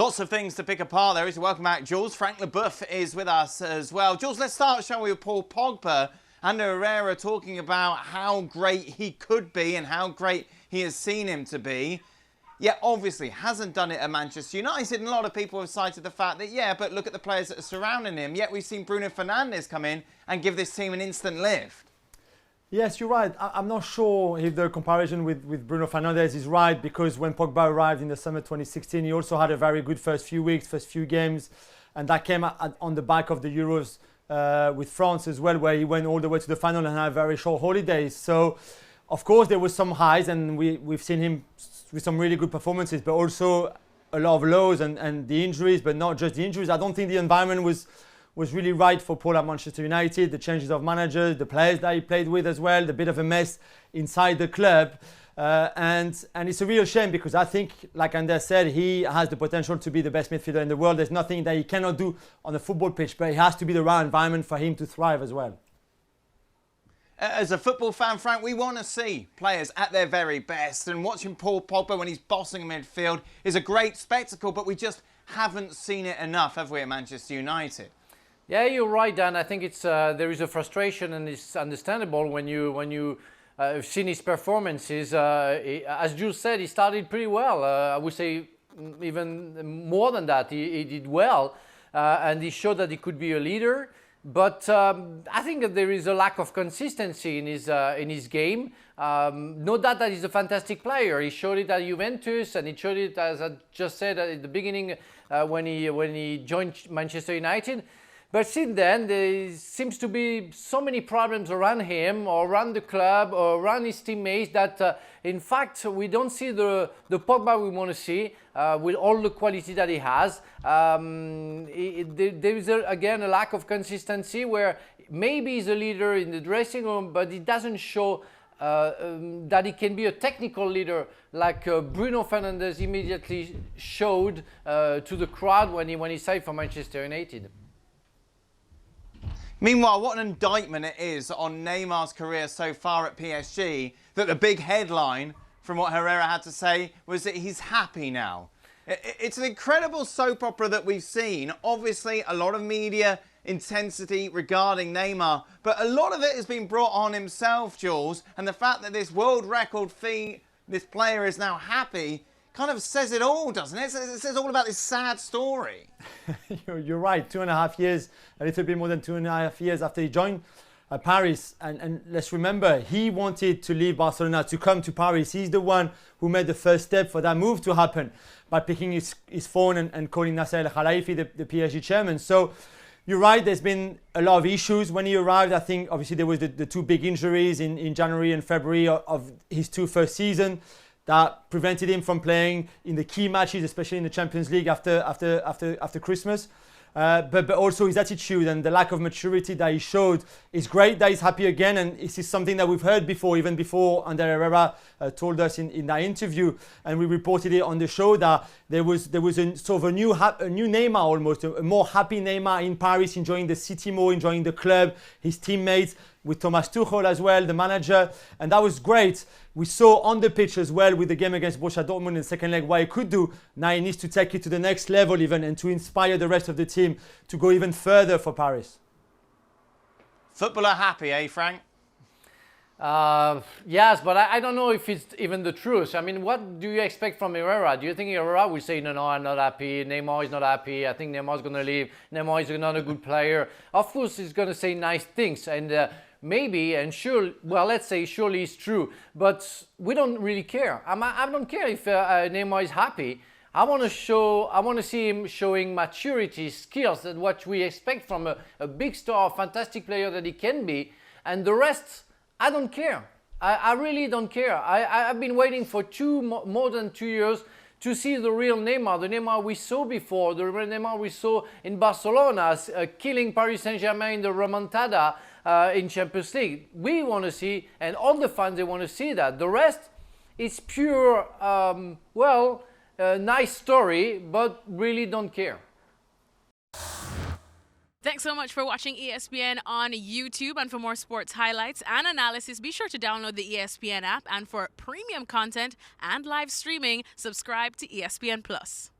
Lots of things to pick apart there. Welcome back, Jules. Frank Leboeuf is with us as well. Jules, let's start, shall we, with Paul Pogba and Herrera talking about how great he could be and how great he has seen him to be. Yet, obviously, hasn't done it at Manchester United. And a lot of people have cited the fact that, yeah, but look at the players that are surrounding him. Yet we've seen Bruno Fernandes come in and give this team an instant lift. Yes, you're right. I'm not sure if the comparison with Bruno Fernandes is right, because when Pogba arrived in the summer 2016, he also had a very good first few weeks, first few games. And that came on the back of the Euros with France as well, where he went all the way to the final and had very short holidays. So, of course, there was some highs, and we've seen him with some really good performances, but also a lot of lows and the injuries, but not just the injuries. I don't think the environment was really right for Paul at Manchester United. The changes of managers, the players that he played with as well, the bit of a mess inside the club. And it's a real shame, because I think, like Anders said, he has the potential to be the best midfielder in the world. There's nothing that he cannot do on the football pitch, but it has to be the right environment for him to thrive as well. As a football fan, Frank, we want to see players at their very best, and watching Paul Pogba when he's bossing midfield is a great spectacle, but we just haven't seen it enough, have we, at Manchester United? Yeah, you're right, Dan. I think it's there is a frustration, and it's understandable when you have seen his performances. As Jules said, he started pretty well. I would say even more than that. He did well, and he showed that he could be a leader. But I think that there is a lack of consistency in his game. No doubt that he's a fantastic player. He showed it at Juventus, and he showed it, as I just said at the beginning, when he joined Manchester United. But since then, there seems to be so many problems around him, or around the club, or around his teammates, that in fact we don't see the Pogba we want to see with all the quality that he has. There is again a lack of consistency, where maybe he's a leader in the dressing room, but he doesn't show that he can be a technical leader like Bruno Fernandes immediately showed to the crowd when he signed for Manchester United. Meanwhile, what an indictment it is on Neymar's career so far at PSG that the big headline from what Herrera had to say was that he's happy now. It's an incredible soap opera that we've seen. Obviously, a lot of media intensity regarding Neymar, but a lot of it has been brought on himself, Jules, and the fact that this world record fee, this player is now happy, kind of says it all, doesn't it? It says all about this sad story. You're right. 2.5 years, a little bit more than 2.5 years after he joined Paris. And let's remember, he wanted to leave Barcelona to come to Paris. He's the one who made the first step for that move to happen by picking his phone and calling Nasser Al-Khelaifi, the PSG chairman. So you're right, there's been a lot of issues when he arrived. I think obviously there was the two big injuries in January and February of his two first seasons that prevented him from playing in the key matches, especially in the Champions League after Christmas. But also his attitude and the lack of maturity that he showed is great that he's happy again. And this is something that we've heard before, even before Ander Herrera told us in that interview. And we reported it on the show that there was a sort of a new Neymar, almost, a more happy Neymar in Paris, enjoying the city more, enjoying the club, his teammates, with Thomas Tuchel as well, the manager. And that was great. We saw on the pitch as well with the game against Borussia Dortmund in the second leg what he could do. Now he needs to take it to the next level even, and to inspire the rest of the team to go even further for Paris. Footballer happy, eh, Frank? Yes, but I don't know if it's even the truth. I mean, what do you expect from Herrera? Do you think Herrera will say, no, I'm not happy, Neymar is not happy, I think Neymar's going to leave, Neymar is not a good player? Of course, he's going to say nice things, and maybe, and sure, well, let's say surely it's true, but we don't really care. I don't care if Neymar is happy. I want to see him showing maturity, skills, and what we expect from a big star, fantastic player that he can be, and the rest, I don't care. I really don't care. I've been waiting for more than 2 years to see the real Neymar, the Neymar we saw before, the real Neymar we saw in Barcelona, killing Paris Saint-Germain in the remontada in Champions League. We want to see, and all the fans, they want to see that. The rest is pure, nice story, but really don't care. Thanks so much for watching ESPN on YouTube. And for more sports highlights and analysis, be sure to download the ESPN app. And for premium content and live streaming, subscribe to ESPN Plus.